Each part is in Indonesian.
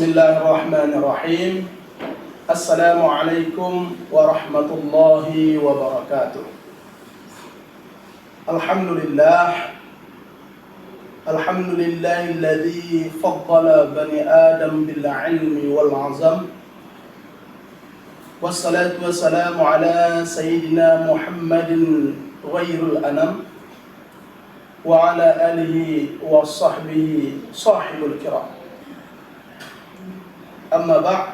Bismillahirrahmanirrahim. Assalamualaikum warahmatullahi wabarakatuh. Alhamdulillahilladzi faddala bani Adam bil ilmi wal azam. Wassalatu wassalamu ala sayyidina Muhammadin ghairil anam wa ala alihi wa sahbihi sahibul kiram. Amma ba'd.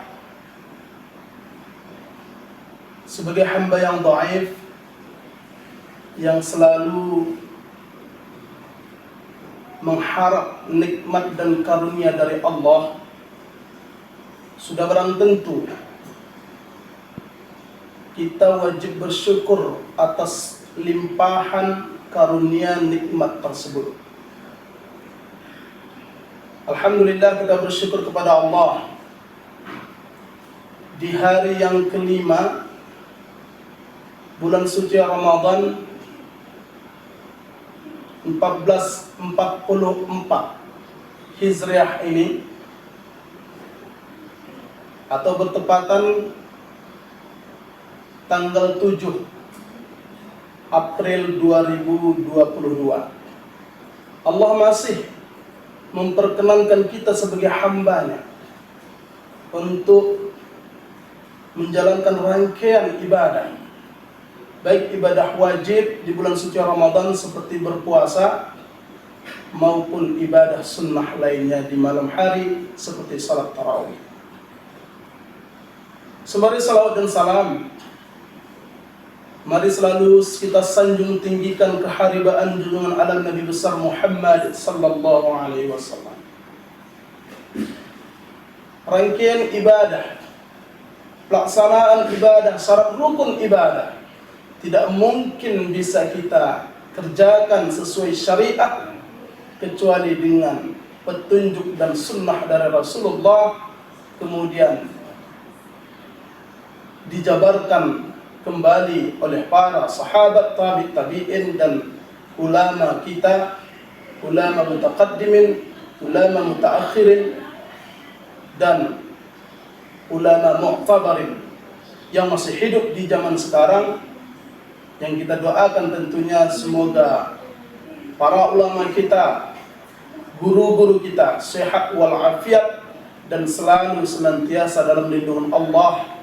Sebagai hamba yang dhaif, yang selalu mengharap nikmat dan karunia dari Allah, sudah barang tentu kita wajib bersyukur atas limpahan karunia nikmat tersebut. Alhamdulillah, kita bersyukur kepada Allah di hari yang kelima bulan suci Ramadan 1444 Hijriah ini, atau bertepatan tanggal 7 April 2022. Allah masih memperkenankan kita sebagai hamba-Nya untuk menjalankan rangkaian ibadah, baik ibadah wajib di bulan suci Ramadan seperti berpuasa, maupun ibadah sunnah lainnya di malam hari seperti salat tarawih. Sembari salawat dan salam, mari selalu kita sanjung tinggikan keharibaan junjungan alam Nabi besar Muhammad sallallahu alaihi wasallam. Rangkaian ibadah, pelaksanaan ibadah, syarat rukun ibadah tidak mungkin bisa kita kerjakan sesuai syariat kecuali dengan petunjuk dan sunnah dari Rasulullah, kemudian dijabarkan kembali oleh para sahabat, tabi'in dan ulama kita, ulama mutaqaddimin, ulama mutaakhirin, dan ulama mu'tabarin yang masih hidup di zaman sekarang, yang kita doakan tentunya semoga para ulama kita, guru-guru kita sehat walafiat dan selalu senantiasa dalam lindungan Allah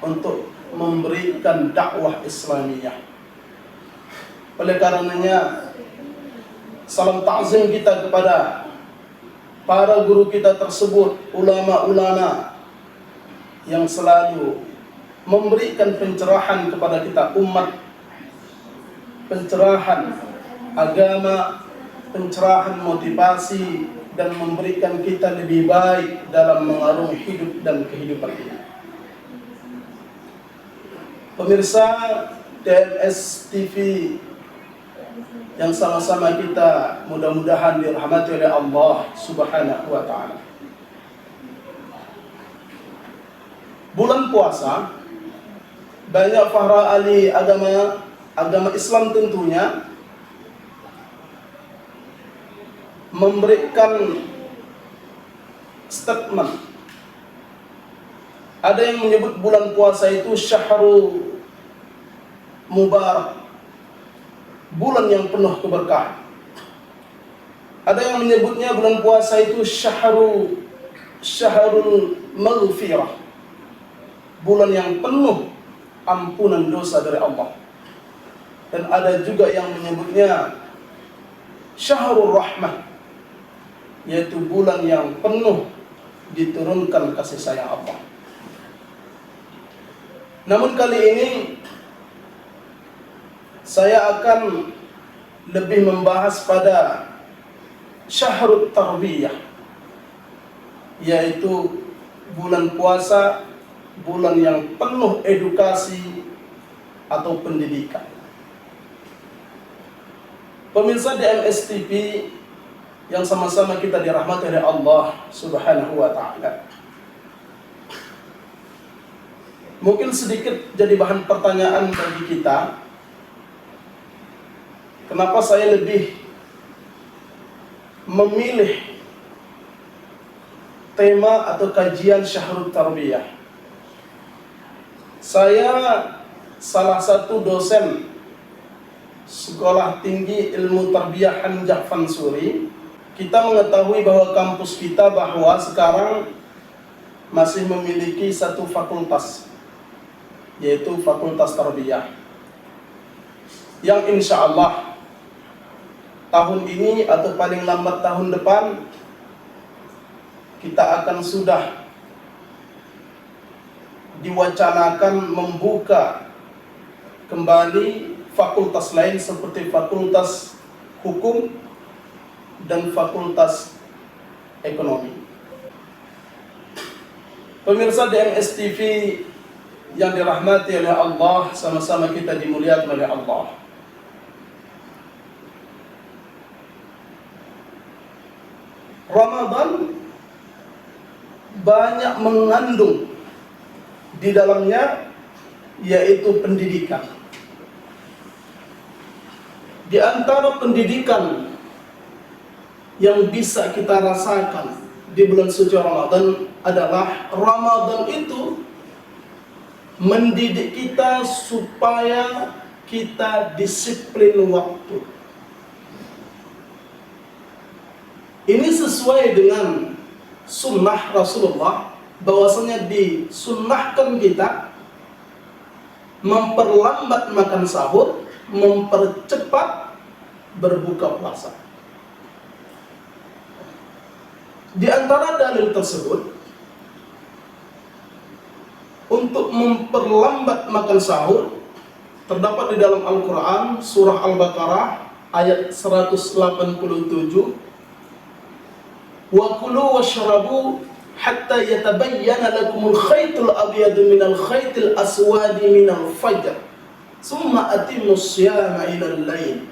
untuk memberikan dakwah Islamiyah. Oleh karenanya, salam ta'zim kita kepada para guru kita tersebut, ulama-ulama yang selalu memberikan pencerahan kepada kita umat, pencerahan agama, pencerahan motivasi, dan memberikan kita lebih baik dalam mengarungi hidup dan kehidupan ini. Pemirsa TMS TV yang sama-sama kita mudah-mudahan dirahmati oleh Allah Subhanahu wa ta'ala. Bulan puasa, banyak para ahli agama Islam tentunya memberikan statement. Ada yang menyebut bulan puasa itu syahrul mubarak, bulan yang penuh keberkahan. Ada yang menyebutnya bulan puasa itu syahrul maghfirah, bulan yang penuh ampunan dosa dari Allah. Dan ada juga yang menyebutnya syahrul rahmah, yaitu bulan yang penuh diturunkan kasih sayang Allah. Namun kali ini saya akan lebih membahas pada syahrul tarbiyah, yaitu bulan puasa, bulan yang penuh edukasi atau pendidikan. Pemirsa DMS TV yang sama-sama kita dirahmati oleh Allah Subhanahu wa ta'ala, mungkin sedikit jadi bahan pertanyaan bagi kita, kenapa saya lebih memilih tema atau kajian Syahrul Tarbiyah. Saya salah satu dosen Sekolah Tinggi Ilmu Tarbiyah Hanjah Fansuri. Kita mengetahui bahwa kampus kita bahwa sekarang masih memiliki satu fakultas, yaitu Fakultas Tarbiyah, yang insya Allah tahun ini atau paling lambat tahun depan kita akan sudah diwacanakan membuka kembali fakultas lain seperti Fakultas Hukum dan Fakultas Ekonomi. Pemirsa DMS TV yang dirahmati oleh Allah, sama-sama kita dimuliakan oleh Allah. Ramadan banyak mengandung di dalamnya yaitu pendidikan. Di antara pendidikan yang bisa kita rasakan di bulan suci Ramadan adalah Ramadan itu mendidik kita supaya kita disiplin waktu. Ini sesuai dengan sunnah Rasulullah, bahwasanya disunnahkan kita memperlambat makan sahur, mempercepat berbuka puasa. Di antara dalil tersebut, untuk memperlambat makan sahur terdapat di dalam Al-Quran surah Al-Baqarah ayat 187, wa kulu washrabu hatta yatabayyana lakumul khaytul abyadu minal khaytil aswadi minal fajr summa atimmus siyama ilal lail.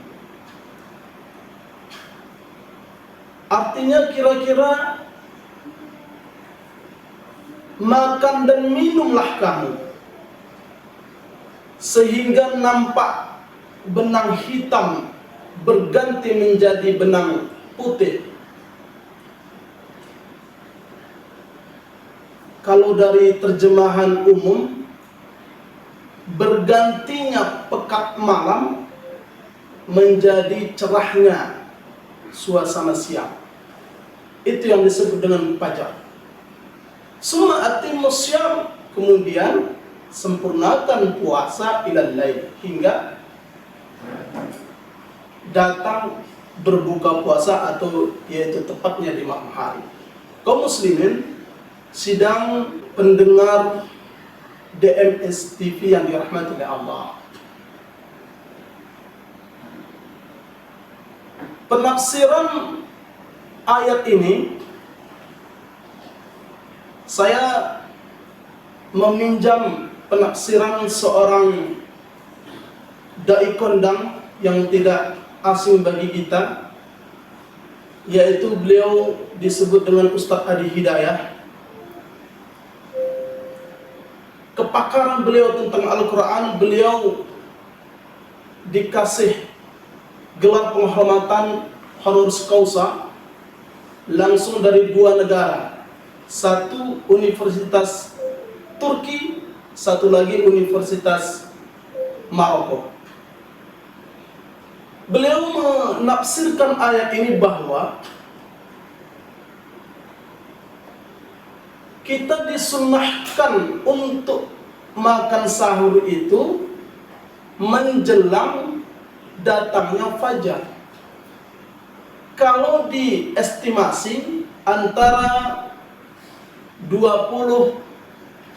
Artinya kira-kira makan dan minumlah kamu sehingga nampak benang hitam berganti menjadi benang putih. Kalau dari terjemahan umum, bergantinya pekat malam menjadi cerahnya suasana siang. Itu yang disebut dengan fajar. Summa atimmus syam, kemudian sempurnakan puasa ilal lail, hingga datang berbuka puasa atau yaitu tepatnya di malam hari. Kaum muslimin sidang pendengar DMS TV yang dirahmati oleh Allah. Penafsiran ayat ini saya meminjam penafsiran seorang dai kondang yang tidak asing bagi kita, yaitu beliau disebut dengan Ustaz Adi Hidayah. Kepakaran beliau tentang Al-Quran, beliau dikasih gelar penghormatan honoris causa langsung dari dua negara, satu Universitas Turki, satu lagi Universitas Maroko. Beliau menafsirkan ayat ini bahwa kita disunnahkan untuk makan sahur itu menjelang datangnya fajar. Kalau diestimasi antara 20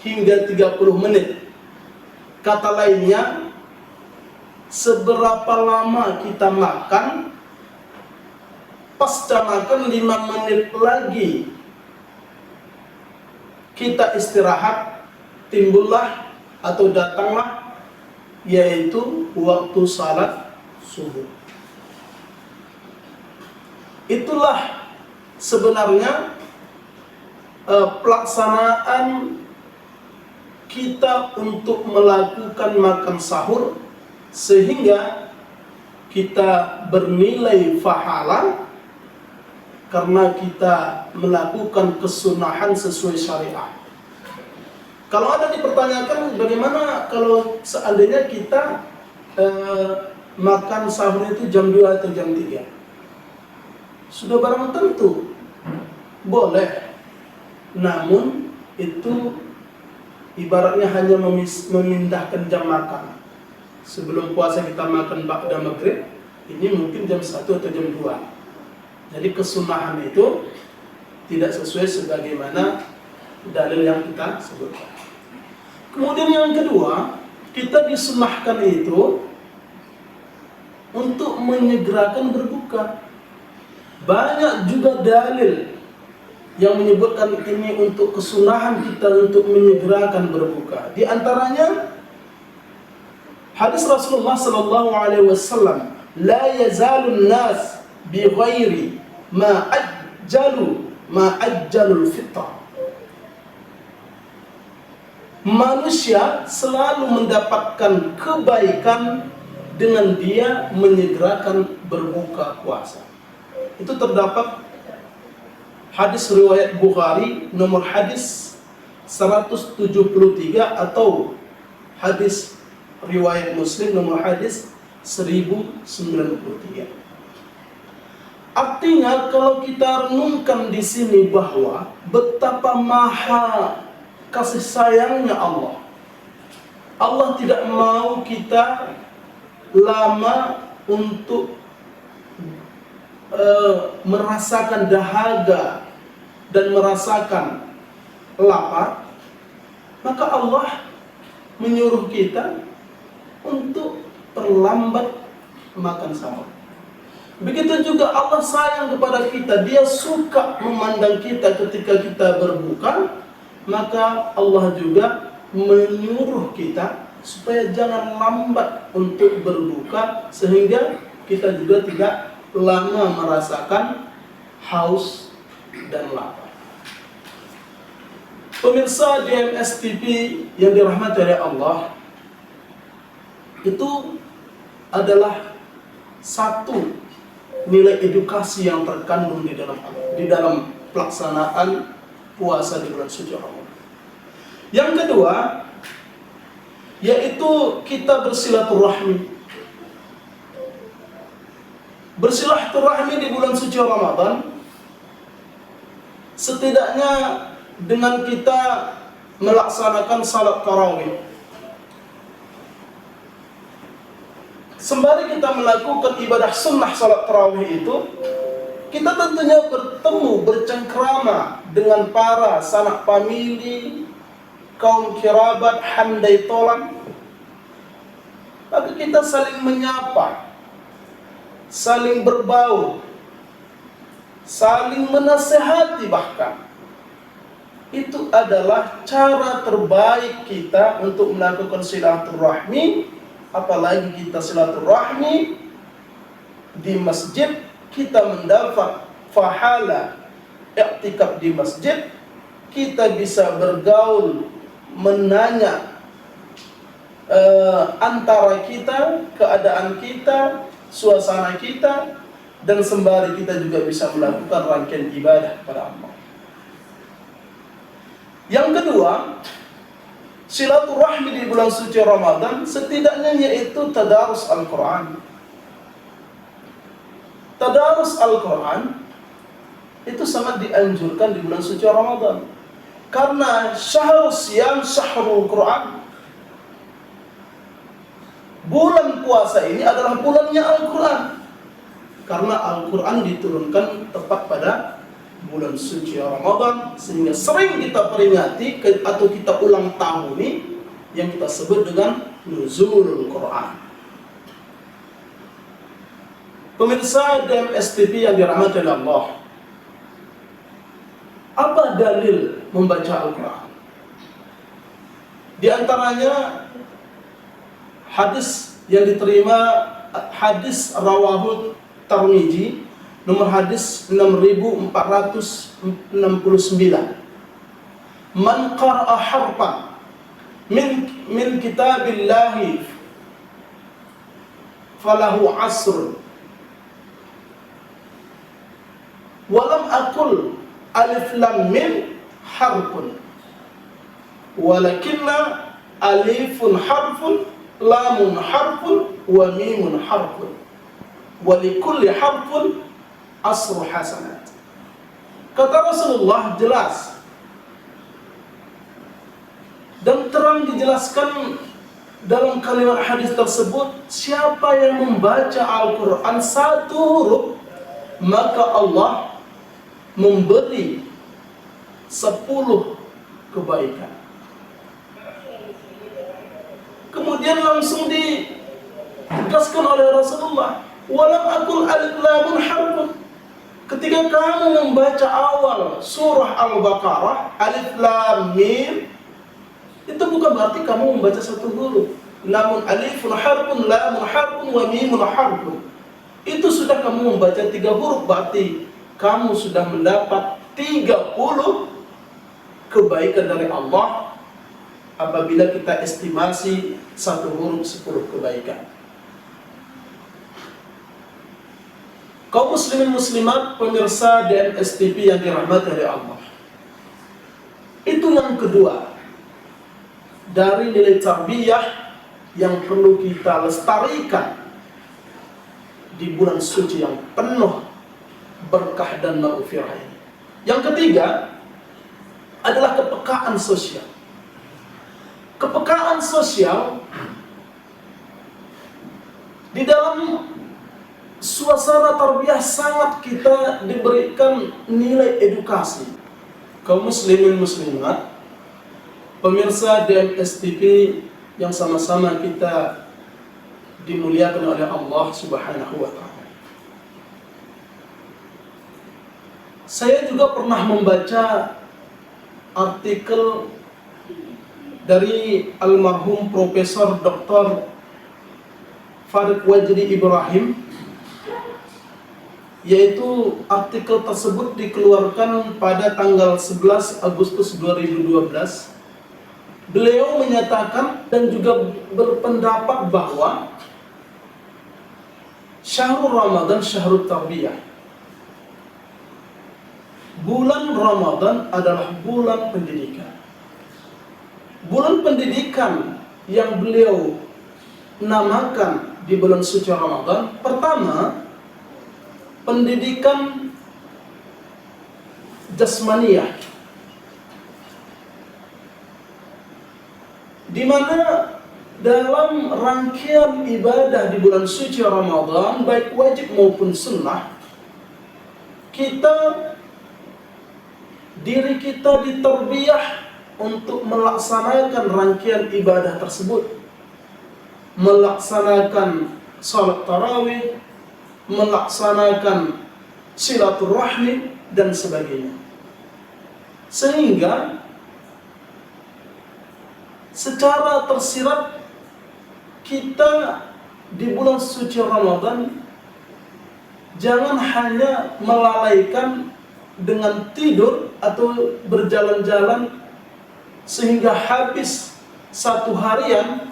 hingga 30 menit. Kata lainnya, seberapa lama kita makan, pasca makan 5 menit lagi kita istirahat, timbullah atau datanglah yaitu waktu salat subuh. Itulah sebenarnya pelaksanaan kita untuk melakukan makan sahur sehingga kita bernilai pahala karena kita melakukan kesunahan sesuai syariat. Kalau ada dipertanyakan bagaimana kalau seandainya kita makan sahur itu jam 2 atau jam 3? Sudah barang tentu boleh, namun itu ibaratnya hanya memindahkan jam makan. Sebelum puasa kita makan ba'da maghrib, ini mungkin jam 1 atau jam 2. Jadi kesunahan itu tidak sesuai sebagaimana dalil yang kita sebutkan. Kemudian yang kedua, kita disunahkan itu untuk menyegerakan berbuka. Banyak juga dalil yang menyebutkan ini untuk kesunahan kita untuk menyegerakan berbuka. Di antaranya hadis Rasulullah sallallahu alaihi wasallam, la yazalun nas bi ghairi ma ajjalul fitra. Manusia selalu mendapatkan kebaikan dengan dia menyegerakan berbuka puasa. Itu terdapat hadis riwayat Bukhari nomor hadis 173 atau hadis riwayat Muslim nomor hadis 1093. Artinya kalau kita renungkan di sini bahwa betapa maha kasih sayangnya Allah. Allah tidak mau kita lama untuk merasakan dahaga dan merasakan lapar, maka Allah menyuruh kita untuk perlambat makan sahur. Begitu juga Allah sayang kepada kita, Dia suka memandang kita ketika kita berbuka, maka Allah juga menyuruh kita supaya jangan lambat untuk berbuka, sehingga kita juga tidak lama merasakan haus dan lapar. Pemirsa DMS TV yang dirahmati oleh Allah, itu adalah satu nilai edukasi yang terkandung di dalam pelaksanaan puasa di bulan suci Ramadan. Yang kedua, yaitu kita bersilaturahmi. Bersilaturahmi di bulan suci Ramadan, setidaknya dengan kita melaksanakan salat tarawih, sembari kita melakukan ibadah sunnah salat tarawih itu, kita tentunya bertemu, bercengkrama dengan para sanak famili, kaum kerabat, handai tolan. Maka kita saling menyapa, saling berbaur, saling menasehati bahkan. Itu adalah cara terbaik kita untuk melakukan silaturahmi. Apalagi kita silaturahmi di masjid, kita mendapat pahala i'tikaf di masjid, kita bisa bergaul, menanya antara kita, keadaan kita, suasana kita, dan sembari kita juga bisa melakukan rangkaian ibadah kepada Allah. Yang kedua, silaturahmi di bulan suci Ramadan setidaknya yaitu tadarus Al-Quran. Tadarus Al-Quran itu sangat dianjurkan di bulan suci Ramadan, karena syahrul siyam syahrul Quran. Bulan puasa ini adalah bulannya Al-Quran, karena Al-Quran diturunkan tepat pada bulan suci Ramadan, sehingga sering kita peringati atau kita ulang tahuni yang kita sebut dengan nuzulul Quran. Pemirsa DMS TV yang dirahmati oleh Allah, apa dalil membaca Al-Quran? Di antaranya hadis yang diterima, hadis rawahu Tirmidzi nomor hadis 6469. Man qara'a harfan min kitabillahi falahu asr wa lam aqul alif lam mim harfun, walakinna alifun harfun, lamun harfun, wa mimun harfun, wa likulli harfun asru hasanat. Kata Rasulullah jelas dan terang dijelaskan dalam kalimat hadis tersebut, siapa yang membaca Al-Quran satu huruf, maka Allah memberi 10 kebaikan. Kemudian langsung ditegaskan oleh Rasulullah, walam akul alif lamun harfun. Ketika kamu membaca awal surah Al-Baqarah alif lam mim, itu bukan berarti kamu membaca satu huruf. Lamun alifun harfun, lamun harfun, wa mimun harfun. Itu sudah kamu membaca 3 huruf, berarti kamu sudah mendapat 30 kebaikan dari Allah apabila kita estimasi satu huruf 10 kebaikan. Kaum muslimin muslimat, pemirsa DMS TV yang dirahmati oleh Allah. Itu yang kedua dari nilai tarbiyah yang perlu kita lestarikan di bulan suci yang penuh berkah dan maghfirah ini. Yang ketiga adalah kepekaan sosial. Kepekaan sosial di dalam suasana tarbiyah sangat kita diberikan nilai edukasi. Kaum muslimin muslimat, pemirsa DMS TV yang sama-sama kita dimuliakan oleh Allah Subhanahu wa Ta'ala. Saya juga pernah membaca artikel dari almarhum Profesor Dr. Farid Wajdi Ibrahim, yaitu artikel tersebut dikeluarkan pada tanggal 11 Agustus 2012. Beliau menyatakan dan juga berpendapat bahwa Syahrul Ramadan Syahrul Tarbiyah. Bulan Ramadan adalah bulan pendidikan. Bulan pendidikan yang beliau namakan di bulan suci Ramadan, pertama, pendidikan jasmaniyah, di mana dalam rangkaian ibadah di bulan suci Ramadan, baik wajib maupun sunnah, diri kita ditarbiyah untuk melaksanakan rangkaian ibadah tersebut, melaksanakan salat tarawih, melaksanakan silaturahmi dan sebagainya. Sehingga secara tersirat kita di bulan suci Ramadan jangan hanya melalaikan dengan tidur atau berjalan-jalan sehingga habis satu harian,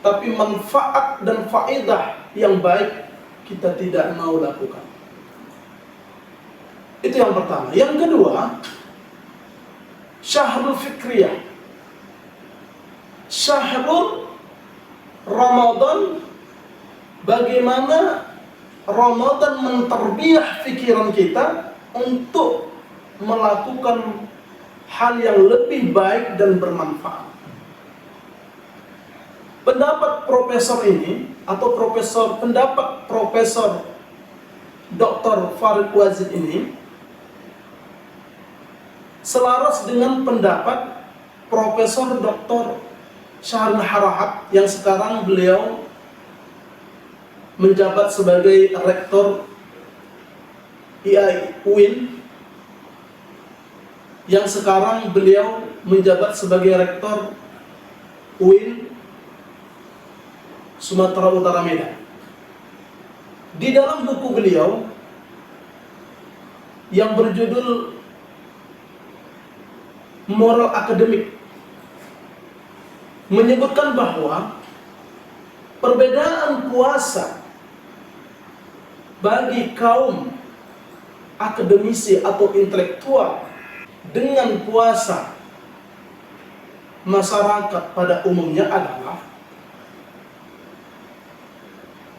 tapi manfaat dan faedah yang baik kita tidak mau lakukan. Itu yang pertama. Yang kedua, Syahrul Fikriyah. Syahrul Ramadan, bagaimana Ramadan mentarbiyah pikiran kita untuk melakukan hal yang lebih baik dan bermanfaat. Pendapat profesor ini atau pendapat Profesor Dr. Farid Wajdi ini selaras dengan pendapat Profesor Dr. Syahril Harahat yang sekarang beliau menjabat sebagai Rektor IAI UIN, yang sekarang beliau menjabat sebagai Rektor UIN Sumatera Utara Medan. Di dalam buku beliau yang berjudul Moral Akademik menyebutkan bahwa perbedaan puasa bagi kaum akademisi atau intelektual dengan puasa masyarakat pada umumnya adalah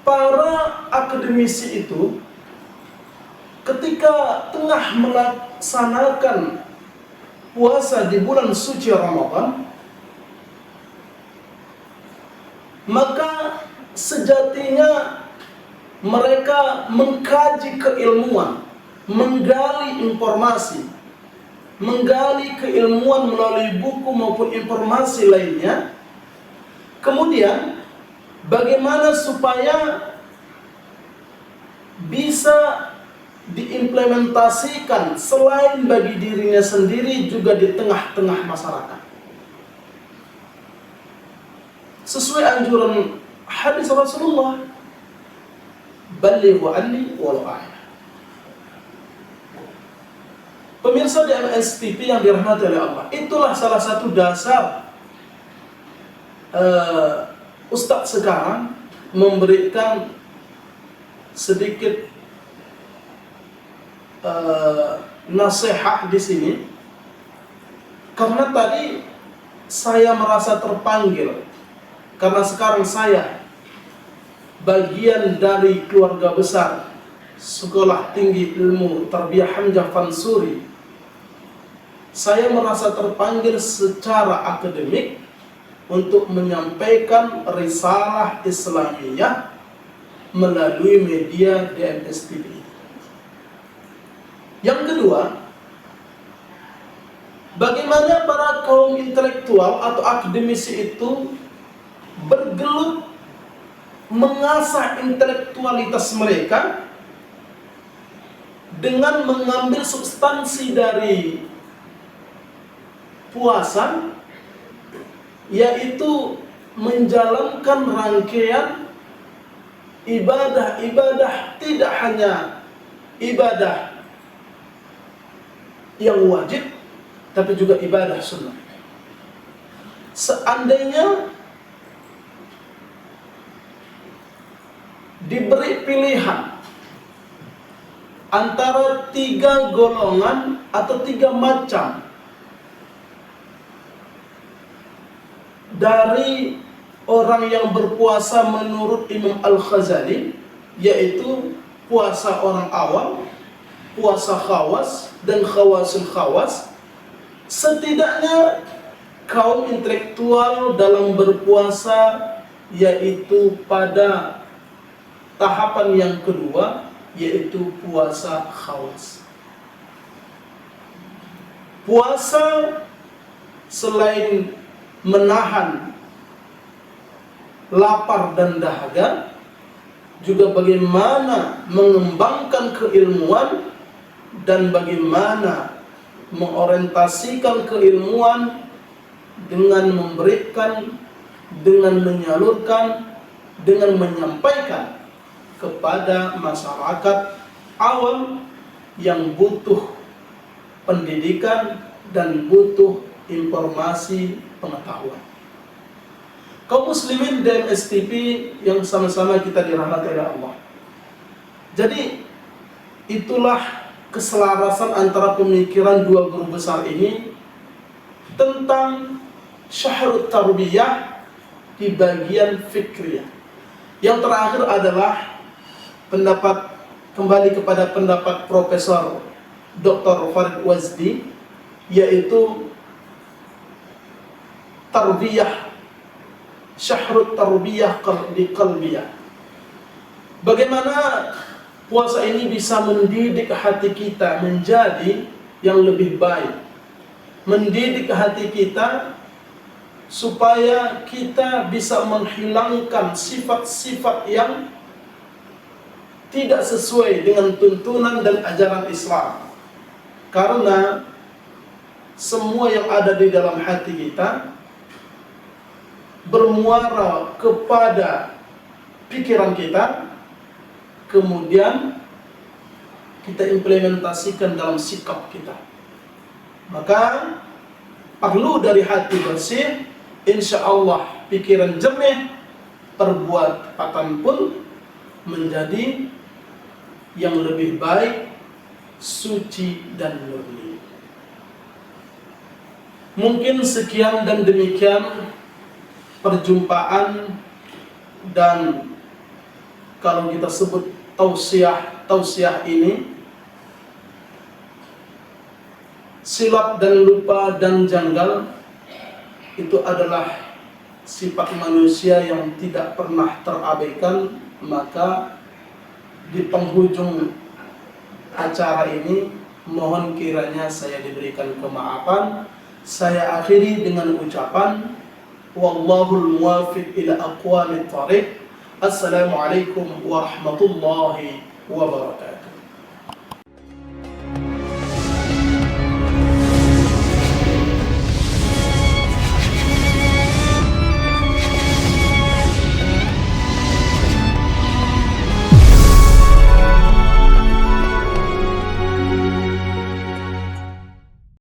para akademisi itu ketika tengah melaksanakan puasa di bulan suci Ramadan, maka sejatinya mereka mengkaji keilmuan, menggali informasi, menggali keilmuan melalui buku maupun informasi lainnya. Kemudian bagaimana supaya bisa diimplementasikan selain bagi dirinya sendiri juga di tengah-tengah masyarakat. Sesuai anjuran hadis Rasulullah, balighu anni walau ayah. Pemirsa DMS TV yang dirahmati oleh Allah, itulah salah satu dasar Ustadz sekarang memberikan sedikit nasihat di sini, karena tadi saya merasa terpanggil, karena sekarang saya bagian dari keluarga besar Sekolah Tinggi Ilmu Tarbiyah Hamzah Fansuri. Saya merasa terpanggil secara akademik untuk menyampaikan risalah Islamiyah melalui media DMS TV. Yang kedua, bagaimana para kaum intelektual atau akademisi itu bergelut mengasah intelektualitas mereka dengan mengambil substansi dari puasa, yaitu menjalankan rangkaian ibadah-ibadah, tidak hanya ibadah yang wajib, tapi juga ibadah sunnah. Seandainya diberi pilihan antara 3 golongan atau 3 macam dari orang yang berpuasa menurut Imam Al-Ghazali, yaitu puasa orang awam, puasa khawas, dan khawasul khawas, setidaknya kaum intelektual dalam berpuasa, yaitu pada tahapan yang kedua, yaitu puasa khawas. Puasa selain menahan lapar dan dahaga, juga bagaimana mengembangkan keilmuan dan bagaimana mengorientasikan keilmuan dengan memberikan, dengan menyalurkan, dengan menyampaikan kepada masyarakat awam yang butuh pendidikan dan butuh informasi pengetahuan. Kaum muslimin dan STP yang sama-sama kita dirahmati oleh Allah. Jadi itulah keselarasan antara pemikiran dua guru besar ini tentang syahrut tarbiyah di bagian fikriyah. Yang terakhir adalah pendapat, kembali kepada pendapat Profesor Dr. Farid Wazdi, yaitu tarbiyah, syahrut tarbiyah di qalbiyah. Bagaimana puasa ini bisa mendidik hati kita menjadi yang lebih baik, mendidik hati kita supaya kita bisa menghilangkan sifat-sifat yang tidak sesuai dengan tuntunan dan ajaran Islam. Karena semua yang ada di dalam hati kita bermuara kepada pikiran kita, kemudian kita implementasikan dalam sikap kita. Maka perlu dari hati bersih, insya Allah pikiran jernih, perbuatan pun menjadi yang lebih baik suci dan murni. Mungkin sekian dan demikian perjumpaan dan kalau kita sebut tausiah ini, silap dan lupa dan janggal itu adalah sifat manusia yang tidak pernah terabaikan. Maka di penghujung acara ini mohon kiranya saya diberikan kemaafan. Saya akhiri dengan ucapan wallahul muwaffiq ila aqwamit thariq. Assalamualaikum warahmatullahi wabarakatuh.